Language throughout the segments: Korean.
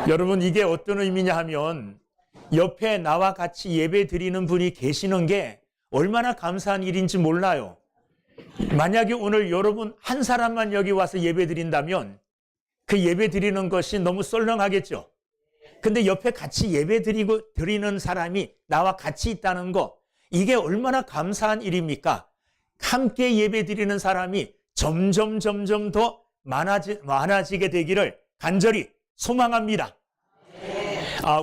여러분, 이게 어떤 의미냐 하면 옆에 나와 같이 예배 드리는 분이 계시는 게 얼마나 감사한 일인지 몰라요. 만약에 오늘 여러분 한 사람만 여기 와서 예배 드린다면 그 예배 드리는 것이 너무 썰렁하겠죠. 근데 옆에 같이 예배 드리는 사람이 나와 같이 있다는 거, 이게 얼마나 감사한 일입니까? 함께 예배 드리는 사람이 점점 더 많아지게 되기를 간절히 소망합니다.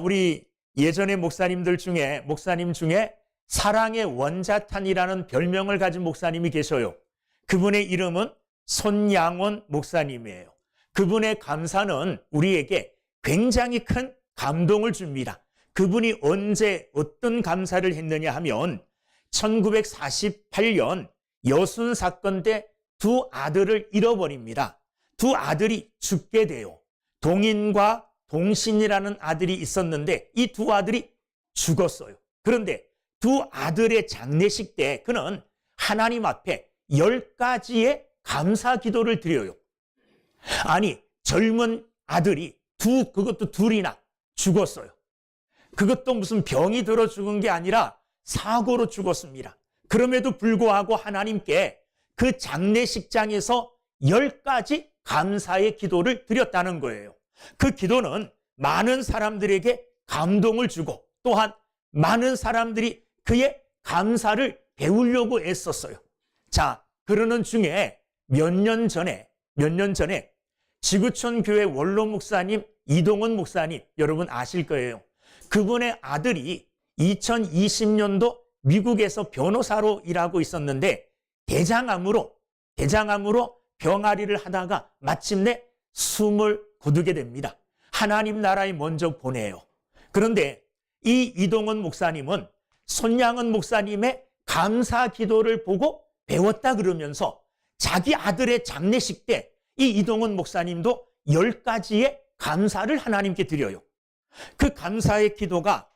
우리 예전에 목사님 중에 사랑의 원자탄이라는 별명을 가진 목사님이 계셔요. 그분의 이름은 손양원 목사님이에요. 그분의 감사는 우리에게 굉장히 큰 감동을 줍니다. 그분이 언제 어떤 감사를 했느냐 하면 1948년 여순 사건 때 두 아들을 잃어버립니다. 두 아들이 죽게 돼요. 동인과 동신이라는 아들이 있었는데 이 두 아들이 죽었어요. 그런데 두 아들의 장례식 때 그는 하나님 앞에 10가지의 감사 기도를 드려요. 아니, 젊은 아들이 그것도 둘이나 죽었어요. 그것도 무슨 병이 들어 죽은 게 아니라 사고로 죽었습니다. 그럼에도 불구하고 하나님께 그 장례식장에서 10가지 감사의 기도를 드렸다는 거예요. 그 기도는 많은 사람들에게 감동을 주고 또한 많은 사람들이 그의 감사를 배우려고 애썼어요. 자, 그러는 중에 몇 년 전에 지구촌 교회 원로 목사님 이동원 목사님, 여러분 아실 거예요. 그분의 아들이 2020년도 미국에서 변호사로 일하고 있었는데 대장암으로 병아리를 하다가 마침내 숨을 거두게 됩니다. 하나님 나라에 먼저 보내요. 그런데 이 이동원 목사님은 손양은 목사님의 감사 기도를 보고 배웠다 그러면서 자기 아들의 장례식 때 이 이동원 목사님도 10가지의 감사를 하나님께 드려요. 그 감사의 기도가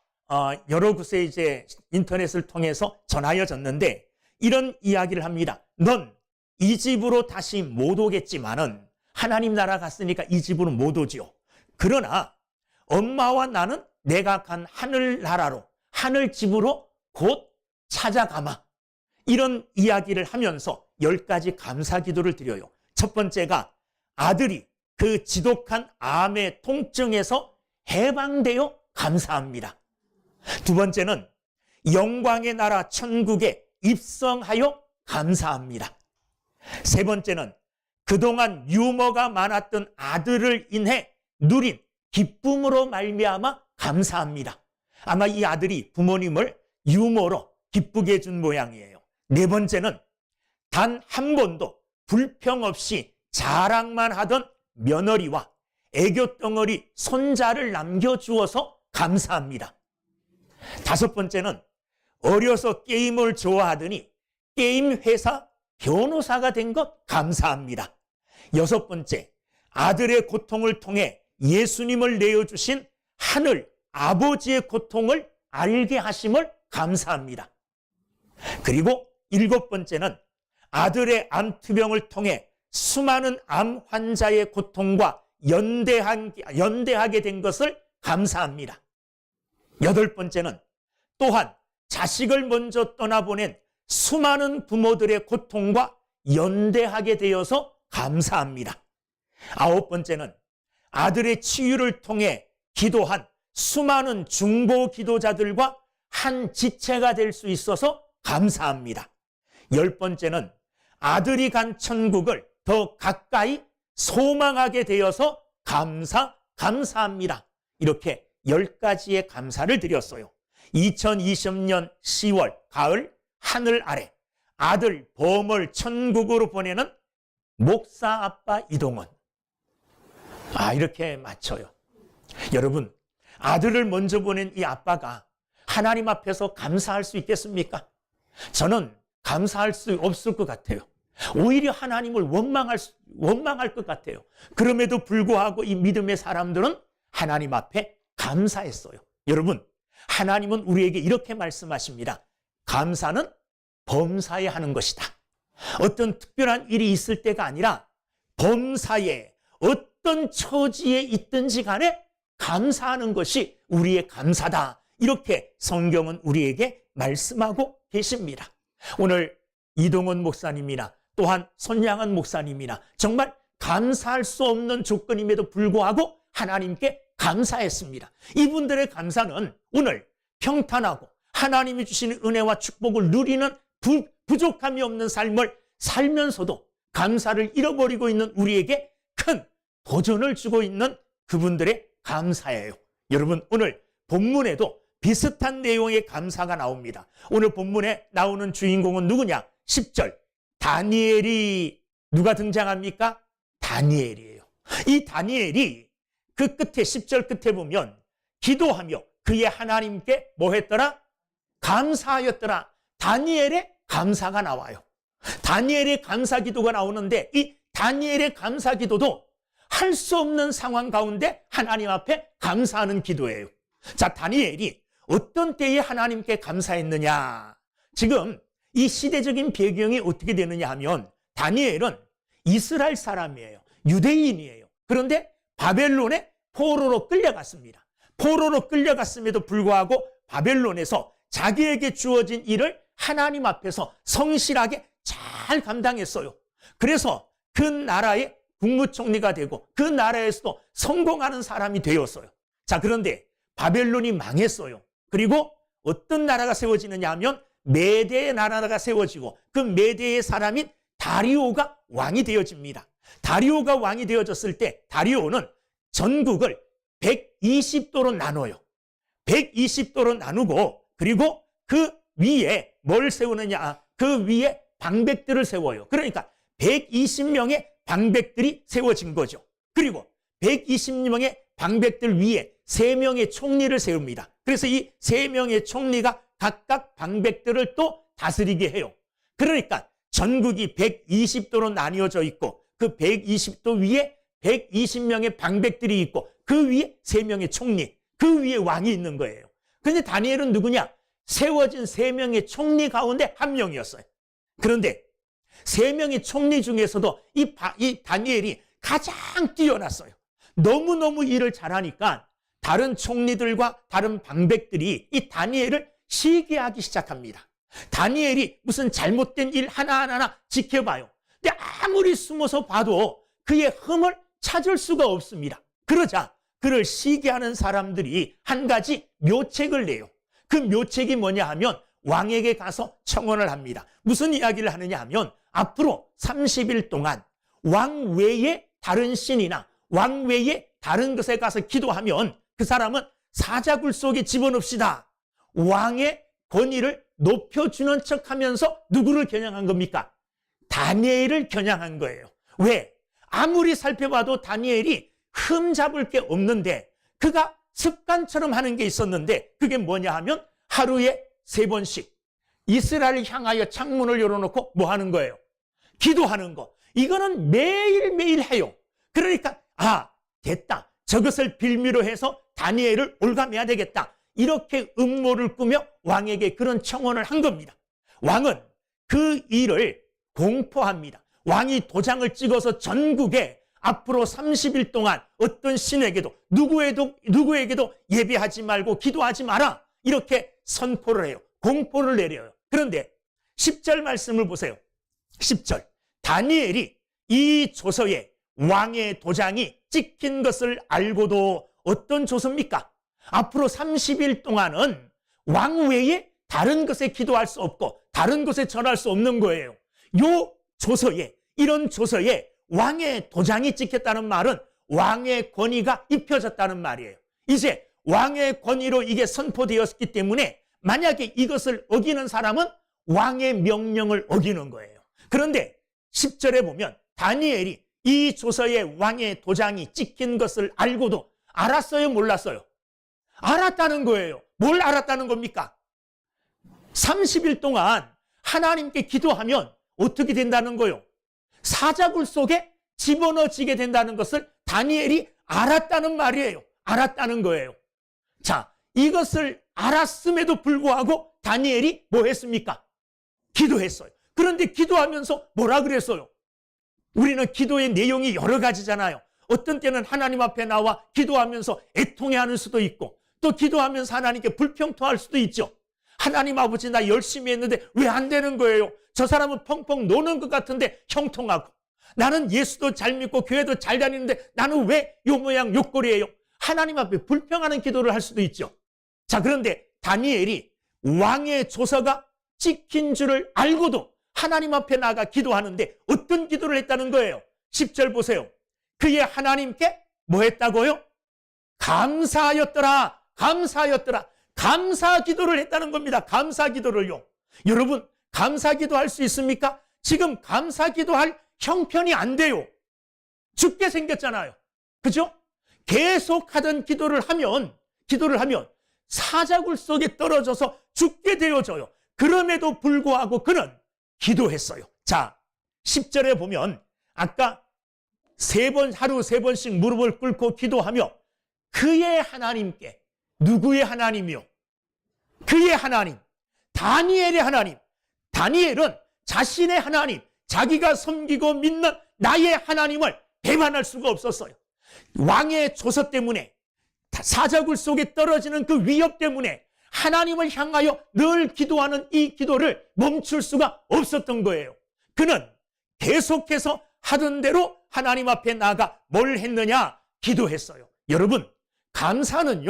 여러 곳에 이제 인터넷을 통해서 전하여졌는데 이런 이야기를 합니다. 넌 이 집으로 다시 못 오겠지만은 하나님 나라 갔으니까 이 집으로 못 오지요. 그러나 엄마와 나는 내가 간 하늘나라로, 하늘집으로 곧 찾아가마. 이런 이야기를 하면서 10가지 감사 기도를 드려요. 첫 번째가 아들이 그 지독한 암의 통증에서 해방되어 감사합니다. 두 번째는 영광의 나라 천국에 입성하여 감사합니다. 세 번째는 그동안 유머가 많았던 아들을 인해 누린 기쁨으로 말미암아 감사합니다. 아마 이 아들이 부모님을 유머로 기쁘게 해준 모양이에요. 네 번째는 단 한 번도 불평 없이 자랑만 하던 며느리와 애교덩어리 손자를 남겨주어서 감사합니다. 다섯 번째는 어려서 게임을 좋아하더니 게임 회사 변호사가 된 것 감사합니다. 여섯 번째, 아들의 고통을 통해 예수님을 내어주신 하늘 아버지의 고통을 알게 하심을 감사합니다. 그리고 일곱 번째는 아들의 암투병을 통해 수많은 암 환자의 고통과 연대하게 된 것을 감사합니다. 여덟 번째는 또한 자식을 먼저 떠나보낸 수많은 부모들의 고통과 연대하게 되어서 감사합니다. 아홉 번째는 아들의 치유를 통해 기도한 수많은 중보 기도자들과 한 지체가 될 수 있어서 감사합니다. 열 번째는 아들이 간 천국을 더 가까이 소망하게 되어서 감사합니다. 이렇게 10가지의 감사를 드렸어요. 2020년 10월 가을 하늘 아래 아들 범을 천국으로 보내는 목사 아빠 이동원. 이렇게 맞춰요. 여러분, 아들을 먼저 보낸 이 아빠가 하나님 앞에서 감사할 수 있겠습니까? 저는 감사할 수 없을 것 같아요. 오히려 하나님을 원망할 것 같아요. 그럼에도 불구하고 이 믿음의 사람들은 하나님 앞에 감사했어요. 여러분, 하나님은 우리에게 이렇게 말씀하십니다. 감사는 범사에 하는 것이다. 어떤 특별한 일이 있을 때가 아니라 범사에 어떤 처지에 있든지 간에 감사하는 것이 우리의 감사다. 이렇게 성경은 우리에게 말씀하고 계십니다. 오늘 이동원 목사님이나 또한 손양한 목사님이나 정말 감사할 수 없는 조건임에도 불구하고 하나님께 감사했습니다. 이분들의 감사는 오늘 평탄하고 하나님이 주시는 은혜와 축복을 누리는 부족함이 없는 삶을 살면서도 감사를 잃어버리고 있는 우리에게 큰 도전을 주고 있는 그분들의 감사예요. 여러분, 오늘 본문에도 비슷한 내용의 감사가 나옵니다. 오늘 본문에 나오는 주인공은 누구냐? 10절 다니엘이 누가 등장합니까? 다니엘이에요. 이 다니엘이 그 끝에 10절 끝에 보면 기도하며 그의 하나님께 뭐 했더라? 감사하였더라. 다니엘의 감사가 나와요. 다니엘의 감사 기도가 나오는데 이 다니엘의 감사 기도도 할 수 없는 상황 가운데 하나님 앞에 감사하는 기도예요. 자, 다니엘이 어떤 때에 하나님께 감사했느냐? 지금 이 시대적인 배경이 어떻게 되느냐 하면 다니엘은 이스라엘 사람이에요. 유대인이에요. 그런데 바벨론에 포로로 끌려갔습니다. 포로로 끌려갔음에도 불구하고 바벨론에서 자기에게 주어진 일을 하나님 앞에서 성실하게 잘 감당했어요. 그래서 그 나라의 국무총리가 되고 그 나라에서도 성공하는 사람이 되었어요. 자, 그런데 바벨론이 망했어요. 그리고 어떤 나라가 세워지느냐 하면 메대의 나라가 세워지고 그 메대의 사람인 다리오가 왕이 되어집니다. 다리오가 왕이 되어졌을 때 다리오는 전국을 120도로 나눠요. 120도로 나누고 그리고 그 위에 뭘 세우느냐? 그 위에 방백들을 세워요. 그러니까 120명의 방백들이 세워진 거죠. 그리고 120명의 방백들 위에 3명의 총리를 세웁니다. 그래서 이 3명의 총리가 각각 방백들을 또 다스리게 해요. 그러니까 전국이 120도로 나뉘어져 있고 그 120도 위에 120명의 방백들이 있고 그 위에 3명의 총리, 그 위에 왕이 있는 거예요. 그런데 다니엘은 누구냐? 세워진 3명의 총리 가운데 1명이었어요. 그런데 3명의 총리 중에서도 이 다니엘이 가장 뛰어났어요. 너무너무 일을 잘하니까 다른 총리들과 다른 방백들이 이 다니엘을 시기하기 시작합니다. 다니엘이 무슨 잘못된 일 하나하나 지켜봐요. 근데 아무리 숨어서 봐도 그의 흠을 찾을 수가 없습니다. 그러자 그를 시기하는 사람들이 한 가지 묘책을 내요. 그 묘책이 뭐냐 하면 왕에게 가서 청원을 합니다. 무슨 이야기를 하느냐 하면 앞으로 30일 동안 왕 외에 다른 신이나 왕 외에 다른 것에 가서 기도하면 그 사람은 사자굴 속에 집어넣읍시다. 왕의 권위를 높여주는 척하면서 누구를 겨냥한 겁니까? 다니엘을 겨냥한 거예요. 왜? 아무리 살펴봐도 다니엘이 흠잡을 게 없는데 그가 습관처럼 하는 게 있었는데 그게 뭐냐 하면 하루에 3번씩 이스라엘을 향하여 창문을 열어놓고 뭐 하는 거예요? 기도하는 거. 이거는 매일매일 해요. 그러니까 됐다. 저것을 빌미로 해서 다니엘을 올가매야 되겠다. 이렇게 음모를 꾸며 왕에게 그런 청원을 한 겁니다. 왕은 그 일을 공포합니다. 왕이 도장을 찍어서 전국에 앞으로 30일 동안 어떤 신에게도 누구에게도 예배하지 말고 기도하지 마라. 이렇게 선포를 해요. 공포를 내려요. 그런데 10절 말씀을 보세요. 10절. 다니엘이 이 조서에 왕의 도장이 찍힌 것을 알고도 어떤 조서입니까? 앞으로 30일 동안은 왕 외에 다른 것에 기도할 수 없고 다른 것에 전할 수 없는 거예요. 요 조서에, 이런 조서에 왕의 도장이 찍혔다는 말은 왕의 권위가 입혀졌다는 말이에요. 이제 왕의 권위로 이게 선포되었기 때문에 만약에 이것을 어기는 사람은 왕의 명령을 어기는 거예요. 그런데 10절에 보면 다니엘이 이 조서에 왕의 도장이 찍힌 것을 알고도 알았어요, 몰랐어요? 알았다는 거예요. 뭘 알았다는 겁니까? 30일 동안 하나님께 기도하면 어떻게 된다는 거요? 사자굴 속에 집어넣어지게 된다는 것을 다니엘이 알았다는 말이에요. 알았다는 거예요. 자, 이것을 알았음에도 불구하고 다니엘이 뭐 했습니까? 기도했어요. 그런데 기도하면서 뭐라 그랬어요? 우리는 기도의 내용이 여러 가지잖아요. 어떤 때는 하나님 앞에 나와 기도하면서 애통해하는 수도 있고 또 기도하면서 하나님께 불평토할 수도 있죠. 하나님 아버지, 나 열심히 했는데 왜 안 되는 거예요? 저 사람은 펑펑 노는 것 같은데 형통하고, 나는 예수도 잘 믿고 교회도 잘 다니는데 나는 왜 요 모양 요 꼴이에요? 하나님 앞에 불평하는 기도를 할 수도 있죠. 자, 그런데 다니엘이 왕의 조서가 찍힌 줄을 알고도 하나님 앞에 나가 기도하는데 어떤 기도를 했다는 거예요? 10절 보세요. 그의 하나님께 뭐 했다고요? 감사하였더라. 감사하였더라. 감사 기도를 했다는 겁니다. 감사 기도를요. 여러분, 감사 기도할 수 있습니까? 지금 감사 기도할 형편이 안 돼요. 죽게 생겼잖아요. 그죠? 계속 하던 기도를 하면 사자굴 속에 떨어져서 죽게 되어져요. 그럼에도 불구하고 그는 기도했어요. 자, 10절에 보면 아까 하루 세 번씩 무릎을 꿇고 기도하며 그의 하나님께, 누구의 하나님이요? 그의 하나님, 다니엘의 하나님. 다니엘은 자신의 하나님, 자기가 섬기고 믿는 나의 하나님을 배반할 수가 없었어요. 왕의 조서 때문에, 사자굴 속에 떨어지는 그 위협 때문에 하나님을 향하여 늘 기도하는 이 기도를 멈출 수가 없었던 거예요. 그는 계속해서 하던 대로 하나님 앞에 나가 뭘 했느냐? 기도했어요. 여러분, 감사는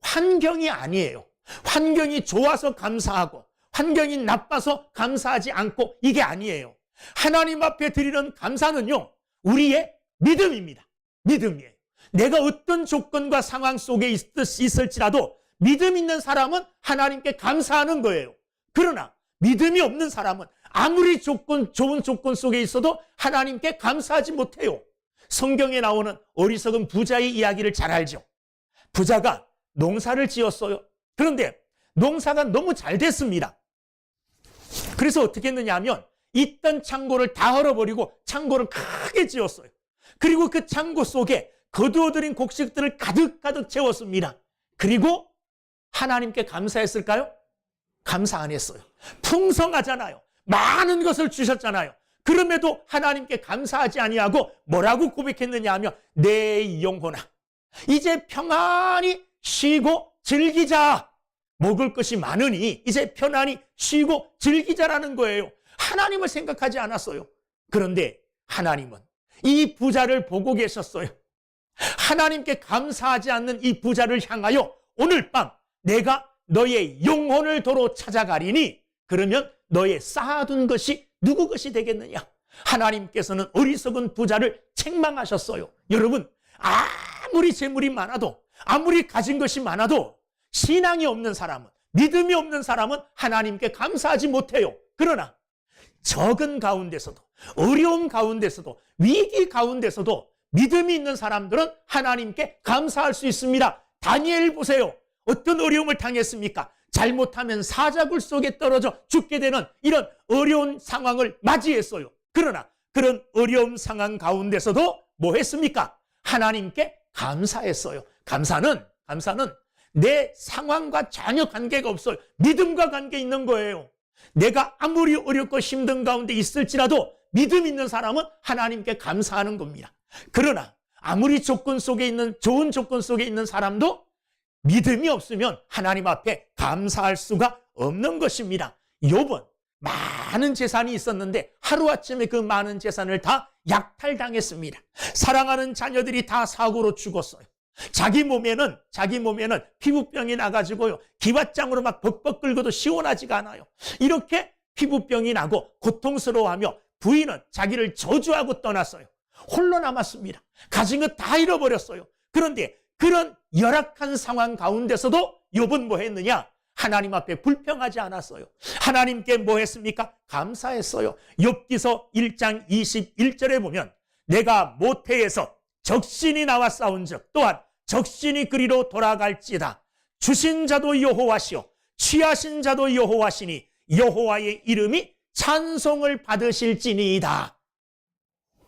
환경이 아니에요. 환경이 좋아서 감사하고 환경이 나빠서 감사하지 않고 이게 아니에요. 하나님 앞에 드리는 감사는요, 우리의 믿음입니다. 믿음이에요. 내가 어떤 조건과 상황 속에 있을지라도 믿음 있는 사람은 하나님께 감사하는 거예요. 그러나 믿음이 없는 사람은 아무리 좋은 조건 속에 있어도 하나님께 감사하지 못해요. 성경에 나오는 어리석은 부자의 이야기를 잘 알죠. 부자가 농사를 지었어요. 그런데 농사가 너무 잘 됐습니다. 그래서 어떻게 했느냐 하면 있던 창고를 다 헐어버리고 창고를 크게 지었어요. 그리고 그 창고 속에 거두어들인 곡식들을 가득가득 채웠습니다. 그리고 하나님께 감사했을까요? 감사 안 했어요. 풍성하잖아요. 많은 것을 주셨잖아요. 그럼에도 하나님께 감사하지 아니하고 뭐라고 고백했느냐 하면 내 영혼아, 이제 평안히 쉬고 즐기자. 먹을 것이 많으니 이제 편안히 쉬고 즐기자라는 거예요. 하나님을 생각하지 않았어요. 그런데 하나님은 이 부자를 보고 계셨어요. 하나님께 감사하지 않는 이 부자를 향하여 오늘 밤 내가 너의 영혼을 도로 찾아가리니 그러면 너의 쌓아둔 것이 누구 것이 되겠느냐? 하나님께서는 어리석은 부자를 책망하셨어요. 여러분, 아무리 재물이 많아도, 아무리 가진 것이 많아도 신앙이 없는 사람은, 믿음이 없는 사람은 하나님께 감사하지 못해요. 그러나 적은 가운데서도, 어려움 가운데서도, 위기 가운데서도 믿음이 있는 사람들은 하나님께 감사할 수 있습니다. 다니엘 보세요. 어떤 어려움을 당했습니까? 잘못하면 사자굴 속에 떨어져 죽게 되는 이런 어려운 상황을 맞이했어요. 그러나 그런 어려운 상황 가운데서도 뭐 했습니까? 하나님께 감사했어요. 감사는 내 상황과 전혀 관계가 없어요. 믿음과 관계 있는 거예요. 내가 아무리 어렵고 힘든 가운데 있을지라도 믿음 있는 사람은 하나님께 감사하는 겁니다. 그러나 아무리 조건 속에 있는, 좋은 조건 속에 있는 사람도 믿음이 없으면 하나님 앞에 감사할 수가 없는 것입니다. 욥은 많은 재산이 있었는데 하루아침에 그 많은 재산을 다 약탈당했습니다. 사랑하는 자녀들이 다 사고로 죽었어요. 자기 몸에는 피부병이 나가지고요, 기왓장으로 막 벅벅 끓고도 시원하지가 않아요. 이렇게 피부병이 나고 고통스러워하며 부인은 자기를 저주하고 떠났어요. 홀로 남았습니다. 가진 것 다 잃어버렸어요. 그런데 그런 열악한 상황 가운데서도 욥은 뭐 했느냐? 하나님 앞에 불평하지 않았어요. 하나님께 뭐 했습니까? 감사했어요. 욥기서 1장 21절에 보면 내가 모태에서 적신이 나와 싸운즉 또한 적신이 그리로 돌아갈지다. 주신 자도 여호와시요 취하신 자도 여호와시니 여호와의 이름이 찬송을 받으실지니이다.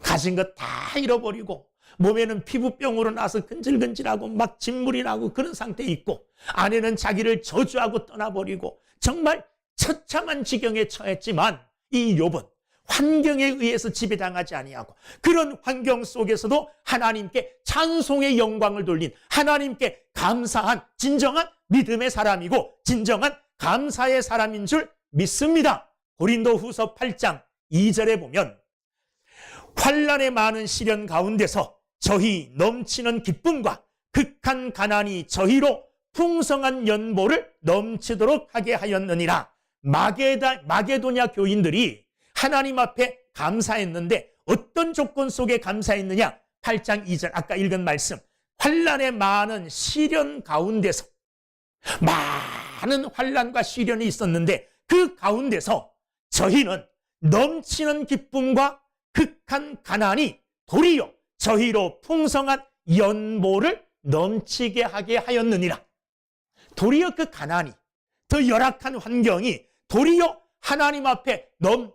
가진 것 다 잃어버리고 몸에는 피부병으로 나서 근질근질하고 막 진물이 나고 그런 상태에 있고 아내는 자기를 저주하고 떠나버리고 정말 처참한 지경에 처했지만 이 욥은 환경에 의해서 지배당하지 아니하고 그런 환경 속에서도 하나님께 찬송의 영광을 돌린 하나님께 감사한 진정한 믿음의 사람이고 진정한 감사의 사람인 줄 믿습니다. 고린도후서 8장 2절에 보면 환난의 많은 시련 가운데서 저희 넘치는 기쁨과 극한 가난이 저희로 풍성한 연보를 넘치도록 하게 하였느니라. 마게도냐 교인들이 하나님 앞에 감사했는데 어떤 조건 속에 감사했느냐? 8장 2절 아까 읽은 말씀, 환난의 많은 시련 가운데서 많은 환난과 시련이 있었는데 그 가운데서 저희는 넘치는 기쁨과 극한 가난이 도리어 저희로 풍성한 연보를 넘치게 하게 하였느니라. 도리어 그 가난이, 더 열악한 환경이 도리어 하나님 앞에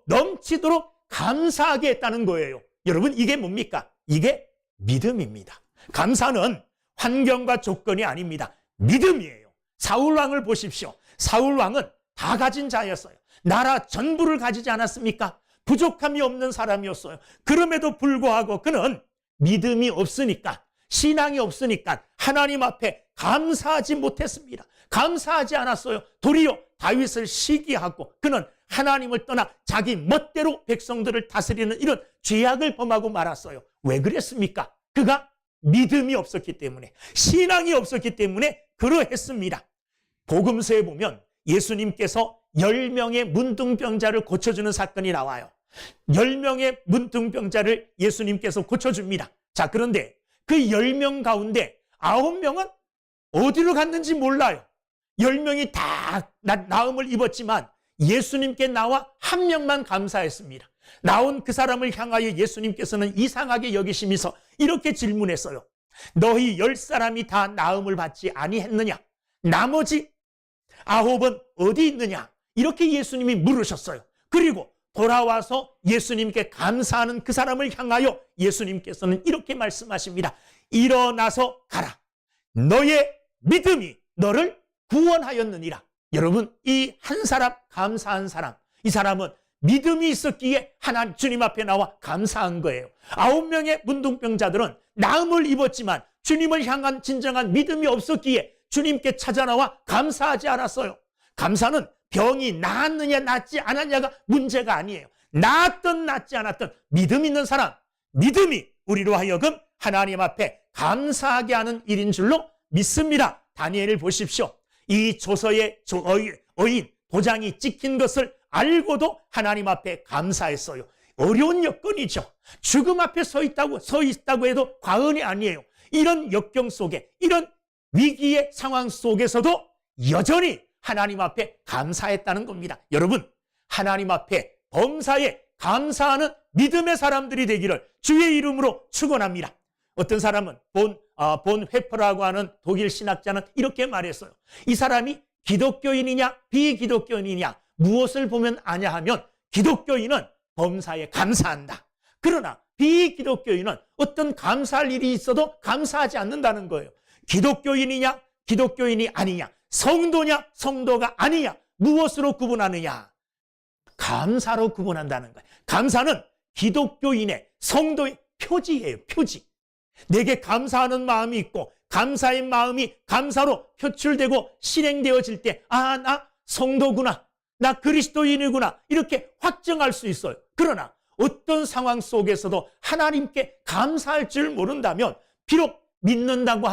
넘치도록 감사하게 했다는 거예요. 여러분, 이게 뭡니까? 이게 믿음입니다. 감사는 환경과 조건이 아닙니다. 믿음이에요. 사울왕을 보십시오. 사울왕은 다 가진 자였어요. 나라 전부를 가지지 않았습니까? 부족함이 없는 사람이었어요. 그럼에도 불구하고 그는 믿음이 없으니까, 신앙이 없으니까 하나님 앞에 감사하지 못했습니다. 감사하지 않았어요. 도리어 다윗을 시기하고 그는 하나님을 떠나 자기 멋대로 백성들을 다스리는 이런 죄악을 범하고 말았어요. 왜 그랬습니까? 그가 믿음이 없었기 때문에, 신앙이 없었기 때문에 그러했습니다. 복음서에 보면 예수님께서 10명의 문둥병자를 고쳐주는 사건이 나와요. 10명의 문둥병자를 예수님께서 고쳐줍니다. 자, 그런데 그 10명 가운데 9명은 어디로 갔는지 몰라요. 10명이 다 나음을 입었지만 예수님께 나와 한 명만 감사했습니다. 나온 그 사람을 향하여 예수님께서는 이상하게 여기시면서 이렇게 질문했어요. 너희 10사람이 다 나음을 받지 아니했느냐? 나머지 9은 어디 있느냐? 이렇게 예수님이 물으셨어요. 그리고 돌아와서 예수님께 감사하는 그 사람을 향하여 예수님께서는 이렇게 말씀하십니다. 일어나서 가라. 너의 믿음이 너를 구원하였느니라. 여러분, 이 한 사람, 감사한 사람, 이 사람은 믿음이 있었기에 하나님 주님 앞에 나와 감사한 거예요. 9명의 문둥병자들은 나음을 입었지만 주님을 향한 진정한 믿음이 없었기에 주님께 찾아나와 감사하지 않았어요. 감사는 병이 나았느냐 낫지 않았냐가 문제가 아니에요. 나았든 낫지 않았든 믿음 있는 사람, 믿음이 우리로 하여금 하나님 앞에 감사하게 하는 일인 줄로 믿습니다. 다니엘을 보십시오. 이 조서의 어인 도장이 찍힌 것을 알고도 하나님 앞에 감사했어요. 어려운 여건이죠. 죽음 앞에 서 있다고 해도 과언이 아니에요. 이런 역경 속에, 이런 위기의 상황 속에서도 여전히 하나님 앞에 감사했다는 겁니다. 여러분, 하나님 앞에 범사에 감사하는 믿음의 사람들이 되기를 주의 이름으로 축원합니다. 어떤 사람은 본 회퍼라고 하는 독일 신학자는 이렇게 말했어요. 이 사람이 기독교인이냐 비기독교인이냐 무엇을 보면 아냐 하면 기독교인은 범사에 감사한다. 그러나 비기독교인은 어떤 감사할 일이 있어도 감사하지 않는다는 거예요. 기독교인이냐 기독교인이 아니냐, 성도냐 성도가 아니냐, 무엇으로 구분하느냐? 감사로 구분한다는 거예요. 감사는 기독교인의 성도의 표지예요. 표지. 내게 감사하는 마음이 있고 감사의 마음이 감사로 표출되고 실행되어질 때 나 성도구나, 나 그리스도인이구나 이렇게 확정할 수 있어요. 그러나 어떤 상황 속에서도 하나님께 감사할 줄 모른다면 비록 믿는다고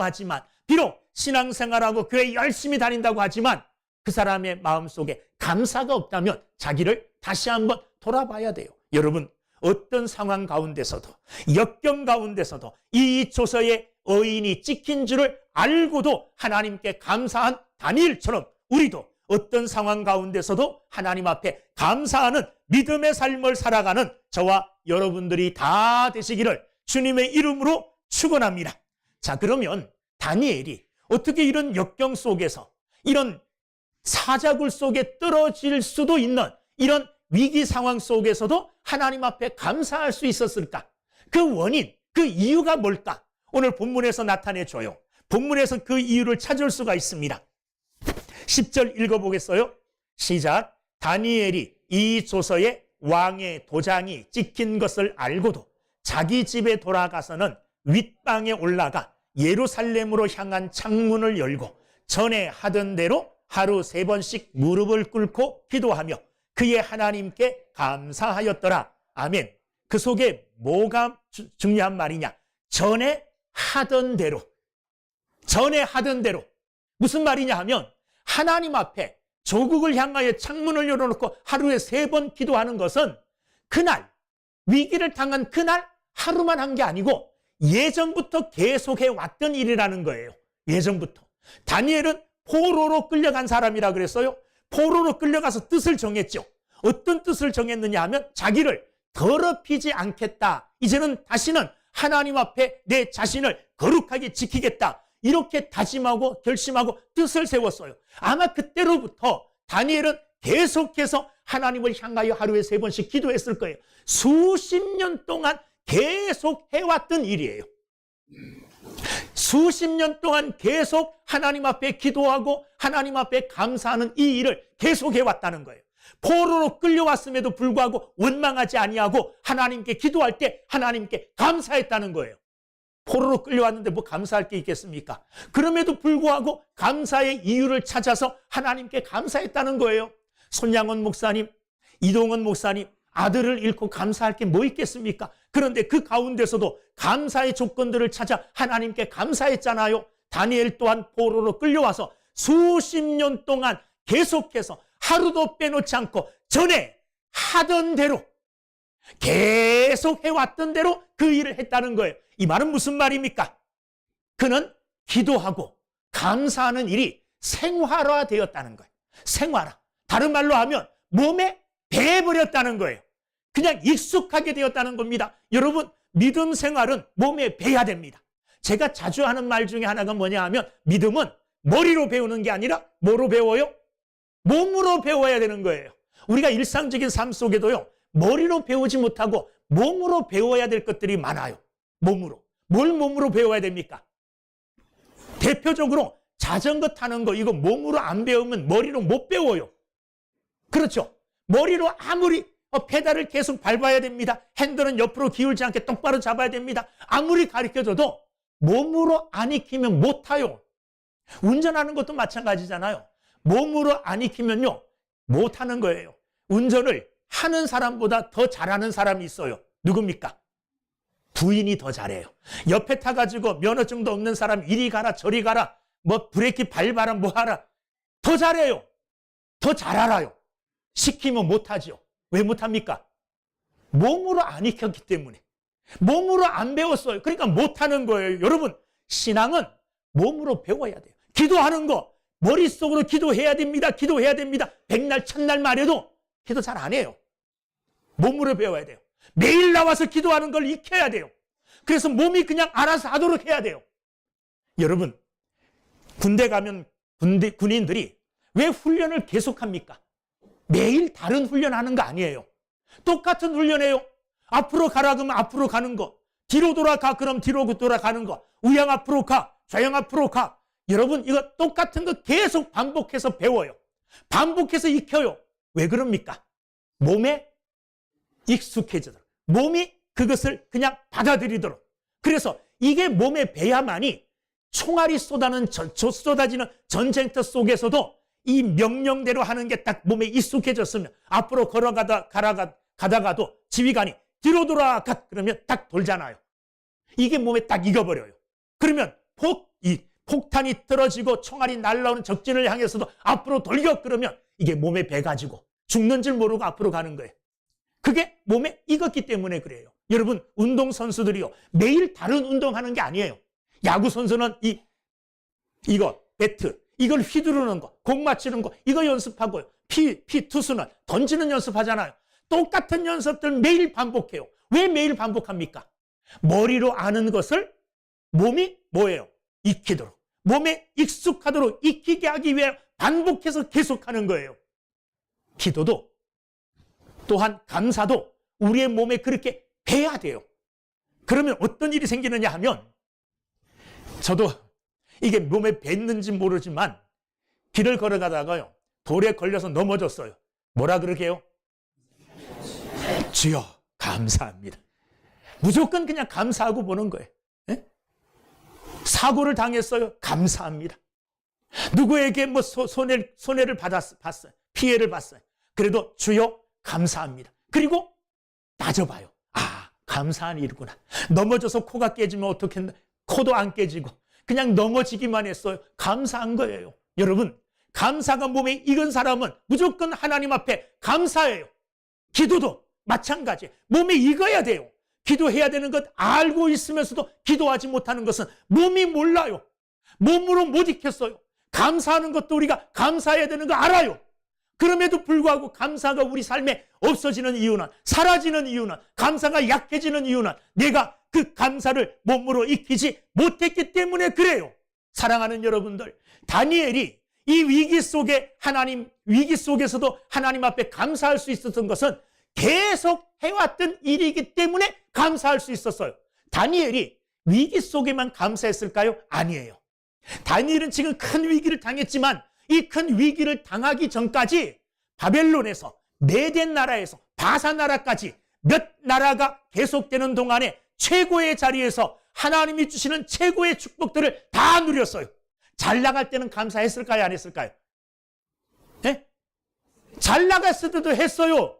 하지만, 비록 신앙생활하고 교회 열심히 다닌다고 하지만 그 사람의 마음속에 감사가 없다면 자기를 다시 한번 돌아봐야 돼요. 여러분, 어떤 상황 가운데서도, 역경 가운데서도 이 조서의 어인이 찍힌 줄을 알고도 하나님께 감사한 다니엘처럼 우리도 어떤 상황 가운데서도 하나님 앞에 감사하는 믿음의 삶을 살아가는 저와 여러분들이 다 되시기를 주님의 이름으로 축원합니다. 자, 그러면 다니엘이 어떻게 이런 역경 속에서, 이런 사자굴 속에 떨어질 수도 있는 이런 위기 상황 속에서도 하나님 앞에 감사할 수 있었을까? 그 원인, 그 이유가 뭘까? 오늘 본문에서 나타내줘요. 본문에서 그 이유를 찾을 수가 있습니다. 10절 읽어보겠어요? 시작. 다니엘이 이 조서에 왕의 도장이 찍힌 것을 알고도 자기 집에 돌아가서는 윗방에 올라가 예루살렘으로 향한 창문을 열고 전에 하던 대로 하루 3번씩 무릎을 꿇고 기도하며 그의 하나님께 감사하였더라. 아멘. 그 속에 뭐가 중요한 말이냐? 전에 하던 대로. 전에 하던 대로. 무슨 말이냐 하면 하나님 앞에 조국을 향하여 창문을 열어놓고 하루에 3번 기도하는 것은 그날 위기를 당한 그날 하루만 한 게 아니고 예전부터 계속해 왔던 일이라는 거예요. 예전부터. 다니엘은 포로로 끌려간 사람이라 그랬어요. 포로로 끌려가서 뜻을 정했죠. 어떤 뜻을 정했느냐 하면 자기를 더럽히지 않겠다. 이제는 다시는 하나님 앞에 내 자신을 거룩하게 지키겠다. 이렇게 다짐하고 결심하고 뜻을 세웠어요. 아마 그때로부터 다니엘은 계속해서 하나님을 향하여 하루에 3번씩 기도했을 거예요. 수십 년 동안 계속 해왔던 일이에요. 수십 년 동안 계속 하나님 앞에 기도하고 하나님 앞에 감사하는 이 일을 계속 해왔다는 거예요. 포로로 끌려왔음에도 불구하고 원망하지 아니하고 하나님께 기도할 때 하나님께 감사했다는 거예요. 포로로 끌려왔는데 뭐 감사할 게 있겠습니까? 그럼에도 불구하고 감사의 이유를 찾아서 하나님께 감사했다는 거예요. 손양원 목사님, 이동원 목사님, 아들을 잃고 감사할 게 뭐 있겠습니까? 그런데 그 가운데서도 감사의 조건들을 찾아 하나님께 감사했잖아요. 다니엘 또한 포로로 끌려와서 수십 년 동안 계속해서 하루도 빼놓지 않고 전에 하던 대로 계속 해왔던 대로 그 일을 했다는 거예요. 이 말은 무슨 말입니까? 그는 기도하고 감사하는 일이 생활화되었다는 거예요. 생활화. 다른 말로 하면 몸에 배버렸다는 거예요. 그냥 익숙하게 되었다는 겁니다. 여러분, 믿음 생활은 몸에 배야 됩니다. 제가 자주 하는 말 중에 하나가 뭐냐 하면 믿음은 머리로 배우는 게 아니라 뭐로 배워요? 몸으로 배워야 되는 거예요. 우리가 일상적인 삶 속에도요, 머리로 배우지 못하고 몸으로 배워야 될 것들이 많아요. 몸으로. 뭘 몸으로 배워야 됩니까? 대표적으로 자전거 타는 거, 이거 몸으로 안 배우면 머리로 못 배워요. 그렇죠? 머리로 아무리 페달을 계속 밟아야 됩니다. 핸들은 옆으로 기울지 않게 똑바로 잡아야 됩니다. 아무리 가르쳐줘도 몸으로 안 익히면 못 타요. 운전하는 것도 마찬가지잖아요. 몸으로 안 익히면요, 못 하는 거예요. 운전을 하는 사람보다 더 잘하는 사람이 있어요. 누굽니까? 부인이 더 잘해요. 옆에 타가지고 면허증도 없는 사람 이리 가라 저리 가라 뭐 브레이크 밟아라 뭐 하라 더 잘해요. 더 잘 알아요. 시키면 못하죠. 왜 못합니까? 몸으로 안 익혔기 때문에. 몸으로 안 배웠어요. 그러니까 못하는 거예요. 여러분, 신앙은 몸으로 배워야 돼요. 기도하는 거 머릿속으로 기도해야 됩니다. 기도해야 됩니다. 백날 첫날 말해도 기도 잘 안 해요. 몸으로 배워야 돼요. 매일 나와서 기도하는 걸 익혀야 돼요. 그래서 몸이 그냥 알아서 하도록 해야 돼요. 여러분, 군대 가면 군인들이 왜 훈련을 계속합니까? 매일 다른 훈련하는 거 아니에요. 똑같은 훈련이에요. 앞으로 가라 그러면 앞으로 가는 거, 뒤로 돌아가 그럼 뒤로 돌아가는 거, 우양 앞으로 가, 좌양 앞으로 가. 여러분, 이거 똑같은 거 계속 반복해서 배워요. 반복해서 익혀요. 왜 그럽니까? 몸에 익숙해지도록, 몸이 그것을 그냥 받아들이도록. 그래서 이게 몸에 배야만이 총알이 쏟아지는 전쟁터 속에서도 이 명령대로 하는 게 딱 몸에 익숙해졌으면 앞으로 가다가도 지휘관이 뒤로 돌아가 그러면 딱 돌잖아요. 이게 몸에 딱 익어버려요. 그러면 폭탄이 떨어지고 총알이 날라오는 적진을 향해서도 앞으로 돌격 그러면 이게 몸에 배가지고 죽는 줄 모르고 앞으로 가는 거예요. 그게 몸에 익었기 때문에 그래요. 여러분, 운동선수들이요, 매일 다른 운동하는 게 아니에요. 야구선수는 이거 배트, 이걸 휘두르는 거, 공 맞추는 거, 이거 연습하고요. 투수는 던지는 연습하잖아요. 똑같은 연습들 매일 반복해요. 왜 매일 반복합니까? 머리로 아는 것을 몸이 뭐예요? 익히도록, 몸에 익숙하도록 익히게 하기 위해 반복해서 계속하는 거예요. 기도도 또한 감사도 우리의 몸에 그렇게 배야 돼요. 그러면 어떤 일이 생기느냐 하면, 저도 이게 몸에 뱄는지 모르지만 길을 걸어가다가요, 돌에 걸려서 넘어졌어요. 뭐라 그러게요? 주여 감사합니다. 무조건 그냥 감사하고 보는 거예요. 예? 사고를 당했어요. 감사합니다. 누구에게 뭐 손해를 봤어요. 피해를 봤어요. 그래도 주여 감사합니다. 그리고 따져봐요. 아, 감사한 일이구나. 넘어져서 코가 깨지면 어떻겠나. 코도 안 깨지고 그냥 넘어지기만 했어요. 감사한 거예요. 여러분, 감사가 몸에 익은 사람은 무조건 하나님 앞에 감사해요. 기도도 마찬가지예요. 몸에 익어야 돼요. 기도해야 되는 것 알고 있으면서도 기도하지 못하는 것은 몸이 몰라요. 몸으로 못 익혔어요. 감사하는 것도 우리가 감사해야 되는 거 알아요. 그럼에도 불구하고 감사가 우리 삶에 없어지는 이유는, 사라지는 이유는, 감사가 약해지는 이유는 내가 그 감사를 몸으로 익히지 못했기 때문에 그래요. 사랑하는 여러분들, 다니엘이 이 위기 속에서도 하나님 앞에 감사할 수 있었던 것은 계속 해왔던 일이기 때문에 감사할 수 있었어요. 다니엘이 위기 속에만 감사했을까요? 아니에요. 다니엘은 지금 큰 위기를 당했지만 이 큰 위기를 당하기 전까지 바벨론에서, 메뎃 나라에서, 바사 나라까지 몇 나라가 계속되는 동안에 최고의 자리에서 하나님이 주시는 최고의 축복들을 다 누렸어요. 잘 나갈 때는 감사했을까요? 안 했을까요? 네? 잘 나갔을 때도 했어요.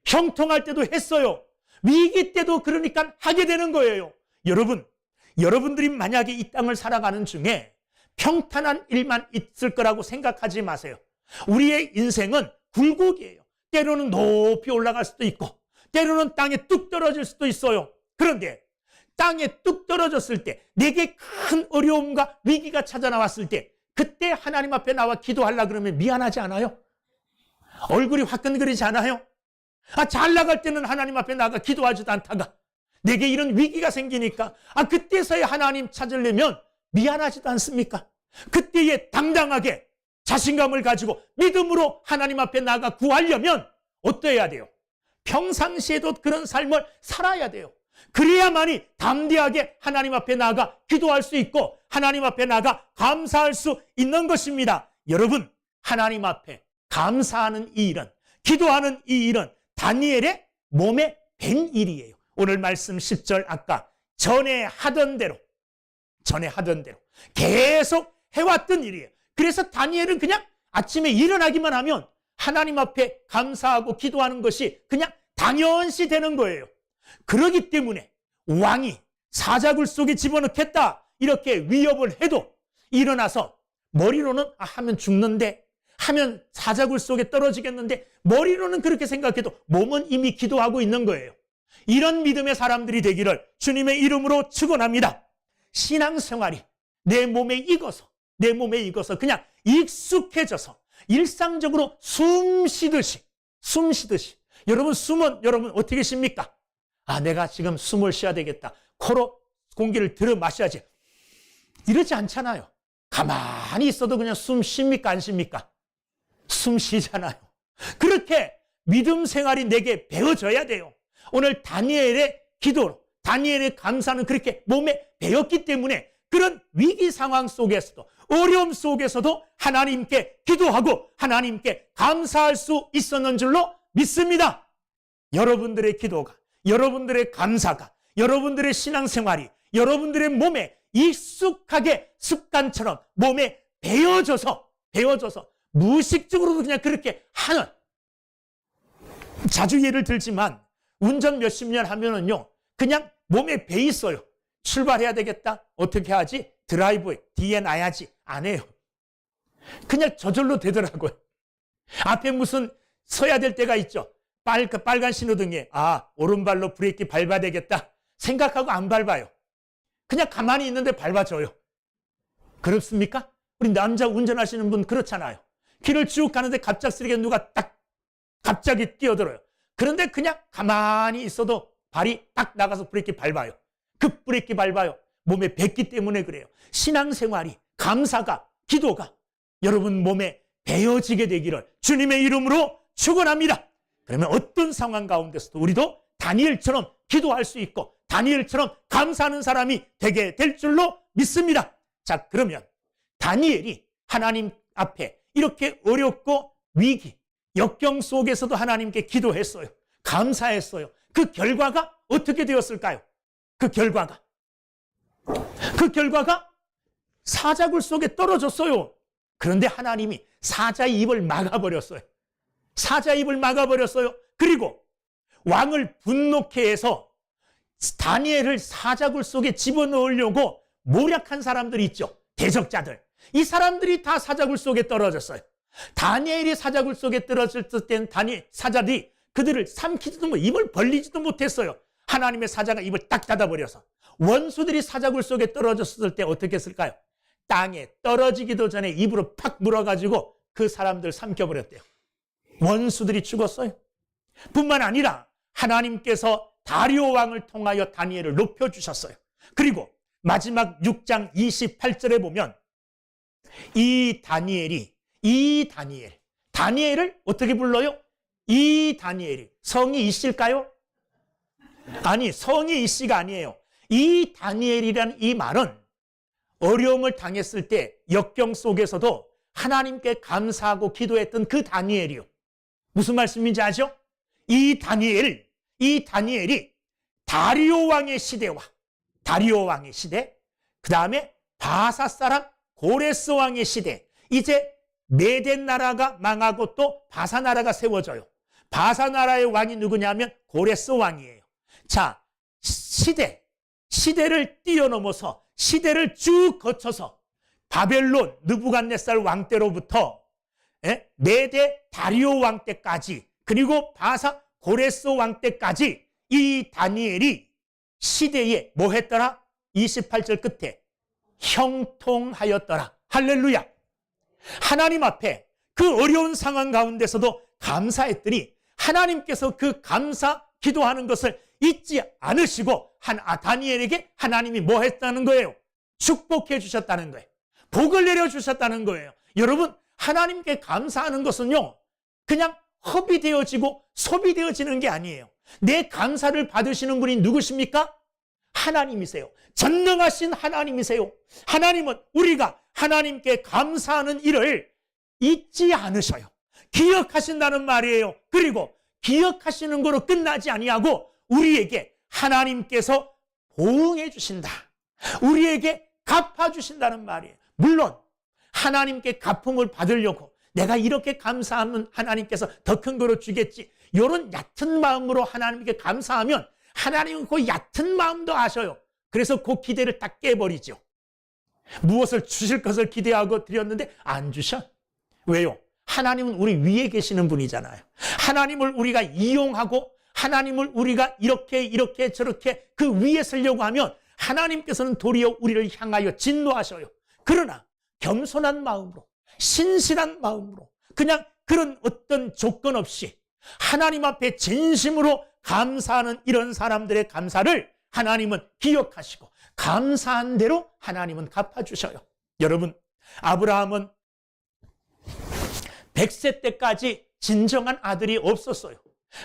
형통할 때도 했어요. 위기 때도 그러니까 하게 되는 거예요. 여러분들이 만약에 이 땅을 살아가는 중에 평탄한 일만 있을 거라고 생각하지 마세요. 우리의 인생은 굴곡이에요. 때로는 높이 올라갈 수도 있고 때로는 땅에 뚝 떨어질 수도 있어요. 그런데 땅에 뚝 떨어졌을 때, 내게 큰 어려움과 위기가 찾아나왔을 때, 그때 하나님 앞에 나와 기도하려고 그러면 미안하지 않아요? 얼굴이 화끈거리지 않아요? 잘 나갈 때는 하나님 앞에 나가 기도하지도 않다가 내게 이런 위기가 생기니까 그때서야 하나님 찾으려면 미안하지도 않습니까? 그때에 당당하게 자신감을 가지고 믿음으로 하나님 앞에 나가 구하려면 어떠해야 돼요? 평상시에도 그런 삶을 살아야 돼요. 그래야만이 담대하게 하나님 앞에 나가 기도할 수 있고 하나님 앞에 나가 감사할 수 있는 것입니다. 여러분, 하나님 앞에 감사하는 이 일은, 기도하는 이 일은 다니엘의 몸에 밴 일이에요. 오늘 말씀 10절 아까 전에 하던 대로 계속 해왔던 일이에요. 그래서 다니엘은 그냥 아침에 일어나기만 하면 하나님 앞에 감사하고 기도하는 것이 그냥 당연시 되는 거예요. 그렇기 때문에 왕이 사자굴 속에 집어넣겠다 이렇게 위협을 해도 일어나서 머리로는 하면 죽는데, 하면 사자굴 속에 떨어지겠는데, 머리로는 그렇게 생각해도 몸은 이미 기도하고 있는 거예요. 이런 믿음의 사람들이 되기를 주님의 이름으로 축원합니다. 신앙생활이 내 몸에 익어서 그냥 익숙해져서 일상적으로 숨 쉬듯이 여러분, 숨은 여러분 어떻게 쉽니까? 내가 지금 숨을 쉬어야 되겠다. 코로 공기를 들어 마셔야지. 이러지 않잖아요. 가만히 있어도 그냥 숨 쉽니까? 안 쉽니까? 숨 쉬잖아요. 그렇게 믿음 생활이 내게 배워져야 돼요. 오늘 다니엘의 기도로, 다니엘의 감사는 그렇게 몸에 배웠기 때문에 그런 위기 상황 속에서도, 어려움 속에서도 하나님께 기도하고 하나님께 감사할 수 있었는 줄로 믿습니다. 여러분들의 기도가, 여러분들의 감사가, 여러분들의 신앙생활이 여러분들의 몸에 익숙하게 습관처럼 몸에 배어져서 무의식적으로도 그냥 그렇게 하는, 자주 예를 들지만 운전 몇십 년 하면은요 그냥 몸에 배 있어요. 출발해야 되겠다. 어떻게 하지? 드라이브에 뒤에 놔야지. 안 해요. 그냥 저절로 되더라고요. 앞에 무슨 서야 될 때가 있죠. 빨간 신호등에 오른발로 브레이크 밟아야 되겠다 생각하고 안 밟아요. 그냥 가만히 있는데 밟아줘요. 그렇습니까? 우리 남자 운전하시는 분 그렇잖아요. 길을 쭉 가는데 갑작스럽게 누가 갑자기 뛰어들어요. 그런데 그냥 가만히 있어도 발이 딱 나가서 브레이크 밟아요. 급 브레이크 밟아요. 몸에 뱄기 때문에 그래요. 신앙생활이, 감사가, 기도가 여러분 몸에 배어지게 되기를 주님의 이름으로 축원합니다. 그러면 어떤 상황 가운데서도 우리도 다니엘처럼 기도할 수 있고 다니엘처럼 감사하는 사람이 되게 될 줄로 믿습니다. 자, 그러면 다니엘이 하나님 앞에 이렇게 어렵고 위기, 역경 속에서도 하나님께 기도했어요. 감사했어요. 그 결과가 어떻게 되었을까요? 그 결과가 사자굴 속에 떨어졌어요. 그런데 하나님이 사자의 입을 막아버렸어요. 사자의 입을 막아버렸어요. 그리고 왕을 분노케 해서 다니엘을 사자굴 속에 집어넣으려고 모략한 사람들이 있죠. 대적자들. 이 사람들이 다 사자굴 속에 떨어졌어요. 다니엘이 사자굴 속에 떨어졌을 때는 사자들이 그들을 삼키지도 입을 벌리지도 못했어요. 하나님의 사자가 입을 딱 닫아버려서. 원수들이 사자굴 속에 떨어졌을 때 어떻게 했을까요? 땅에 떨어지기도 전에 입으로 팍 물어가지고 그 사람들 삼켜버렸대요. 원수들이 죽었어요. 뿐만 아니라 하나님께서 다리오 왕을 통하여 다니엘을 높여주셨어요. 그리고 마지막 6장 28절에 보면 이 다니엘을 어떻게 불러요? 이 다니엘이 성이 이씨일까요? 아니, 성이 이씨가 아니에요. 이 다니엘이라는 이 말은 어려움을 당했을 때 역경 속에서도 하나님께 감사하고 기도했던 그 다니엘이요. 무슨 말씀인지 아죠? 이 다니엘이 다리오 왕의 시대, 그 다음에 바사 사람 고레스 왕의 시대, 이제 메덴 나라가 망하고 또 바사 나라가 세워져요. 바사 나라의 왕이 누구냐면 고레스 왕이에요. 자, 시대를 뛰어넘어서 시대를 쭉 거쳐서 바벨론 느부갓네살 왕 때로부터 메데 다리오 왕 때까지, 그리고 바사 고레스 왕 때까지 이 다니엘이 시대에 뭐 했더라? 28절 끝에 형통하였더라. 할렐루야. 하나님 앞에 그 어려운 상황 가운데서도 감사했더니 하나님께서 그 감사 기도하는 것을 잊지 않으시고 다니엘에게 하나님이 뭐 했다는 거예요? 축복해 주셨다는 거예요. 복을 내려주셨다는 거예요. 여러분, 하나님께 감사하는 것은요, 그냥 허비되어지고 소비되어지는 게 아니에요. 내 감사를 받으시는 분이 누구십니까? 하나님이세요. 전능하신 하나님이세요. 하나님은 우리가 하나님께 감사하는 일을 잊지 않으셔요. 기억하신다는 말이에요. 그리고 기억하시는 거로 끝나지 아니하고 우리에게 하나님께서 보응해 주신다. 우리에게 갚아주신다는 말이에요. 물론 하나님께 갚음을 받으려고 내가 이렇게 감사하면 하나님께서 더 큰 거로 주겠지, 이런 얕은 마음으로 하나님께 감사하면 하나님은 그 얕은 마음도 아셔요. 그래서 그 기대를 딱 깨버리죠. 무엇을 주실 것을 기대하고 드렸는데 안 주셔. 왜요? 하나님은 우리 위에 계시는 분이잖아요. 하나님을 우리가 이용하고 하나님을 우리가 이렇게 저렇게 그 위에 서려고 하면 하나님께서는 도리어 우리를 향하여 진노하셔요. 그러나 겸손한 마음으로, 신실한 마음으로, 그냥 그런 어떤 조건 없이 하나님 앞에 진심으로 감사하는 이런 사람들의 감사를 하나님은 기억하시고 감사한 대로 하나님은 갚아주셔요. 여러분, 아브라함은 100세 때까지 진정한 아들이 없었어요.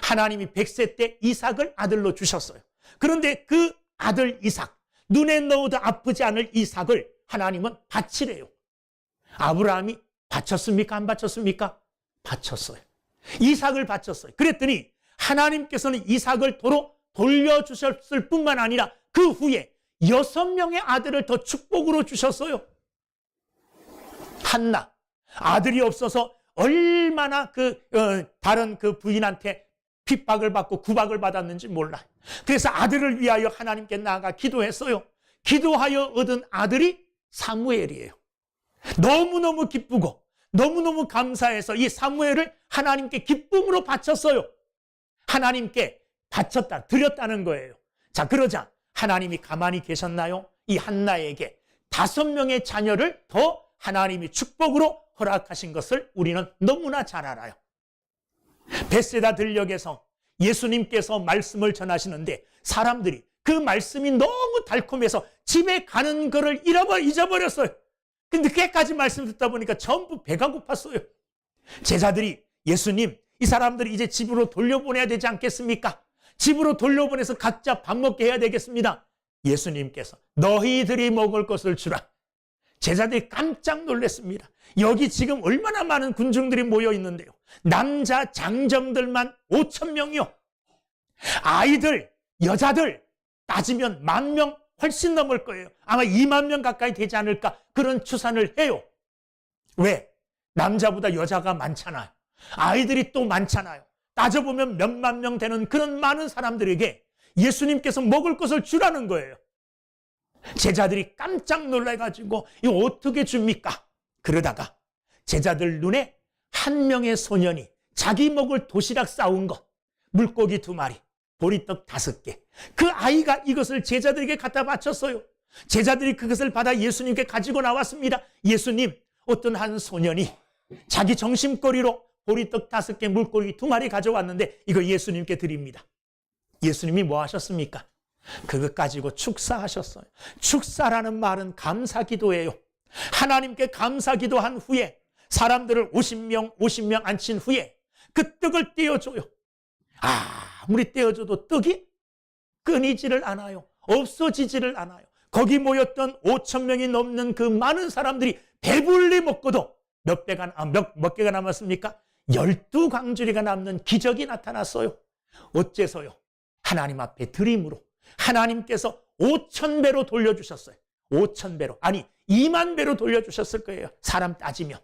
하나님이 100세 때 이삭을 아들로 주셨어요. 그런데 그 아들 이삭, 눈에 넣어도 아프지 않을 이삭을 하나님은 바치래요. 아브라함이 바쳤습니까? 안 바쳤습니까? 바쳤어요. 이삭을 바쳤어요. 그랬더니 하나님께서는 이삭을 도로 돌려주셨을 뿐만 아니라 그 후에 6명의 아들을 더 축복으로 주셨어요. 한나, 아들이 없어서 얼마나 다른 그 부인한테 핍박을 받고 구박을 받았는지 몰라요. 그래서 아들을 위하여 하나님께 나아가 기도했어요. 기도하여 얻은 아들이 사무엘이에요. 너무너무 기쁘고 너무너무 감사해서 이 사무엘을 하나님께 기쁨으로 바쳤어요. 하나님께 바쳤다, 드렸다는 거예요. 자, 그러자 하나님이 가만히 계셨나요? 이 한나에게 5명의 자녀를 더 하나님이 축복으로 허락하신 것을 우리는 너무나 잘 알아요. 베세다 들녘에서 예수님께서 말씀을 전하시는데 사람들이 그 말씀이 너무 달콤해서 집에 가는 거를 잊어버렸어요. 근데 늦게까지 말씀 듣다 보니까 전부 배가 고팠어요. 제자들이 예수님, 이 사람들이 이제 집으로 돌려보내야 되지 않겠습니까? 집으로 돌려보내서 각자 밥 먹게 해야 되겠습니다. 예수님께서 너희들이 먹을 것을 주라. 제자들이 깜짝 놀랐습니다. 여기 지금 얼마나 많은 군중들이 모여 있는데요. 남자 장정들만 5,000명이요. 아이들, 여자들 따지면 10,000명 훨씬 넘을 거예요. 아마 20,000명 가까이 되지 않을까 그런 추산을 해요. 왜? 남자보다 여자가 많잖아요. 아이들이 또 많잖아요. 따져보면 몇만 명 되는 그런 많은 사람들에게 예수님께서 먹을 것을 주라는 거예요. 제자들이 깜짝 놀라가지고 이거 어떻게 줍니까? 그러다가 제자들 눈에 한 명의 소년이 자기 먹을 도시락 싸운 것, 물고기 2마리, 보리떡 5개. 그 아이가 이것을 제자들에게 갖다 바쳤어요. 제자들이 그것을 받아 예수님께 가지고 나왔습니다. 예수님, 어떤 한 소년이 자기 점심거리로 보리떡 5개, 물고기 2마리 가져왔는데 이거 예수님께 드립니다. 예수님이 뭐 하셨습니까? 그것 가지고 축사하셨어요. 축사라는 말은 감사기도예요. 하나님께 감사기도한 후에 사람들을 50명 앉힌 후에 그 떡을 떼어줘요. 아무리 떼어줘도 떡이 끊이지를 않아요. 없어지지를 않아요. 거기 모였던 5,000명이 넘는 그 많은 사람들이 배불리 먹고도 몇 개가 남았습니까? 12광주리가 남는 기적이 나타났어요. 어째서요? 하나님 앞에 드림으로 하나님께서 5,000배로 돌려주셨어요. 5,000배로, 아니 20,000배로 돌려주셨을 거예요. 사람 따지면.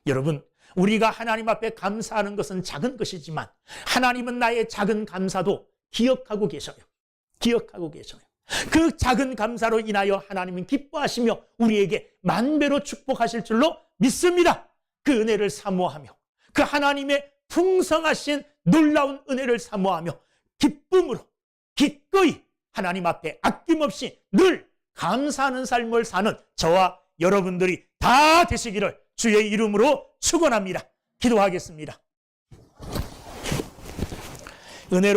여러분, 우리가 하나님 앞에 감사하는 것은 작은 것이지만 하나님은 나의 작은 감사도 기억하고 계셔요. 기억하고 계셔요. 그 작은 감사로 인하여 하나님은 기뻐하시며 우리에게 10,000배로 축복하실 줄로 믿습니다. 그 은혜를 사모하며 그 하나님의 풍성하신 놀라운 은혜를 사모하며 기쁨으로 기꺼이 하나님 앞에 아낌없이 늘 감사하는 삶을 사는 저와 여러분들이 다 되시기를 주의 이름으로 축원합니다. 기도하겠습니다. 은혜로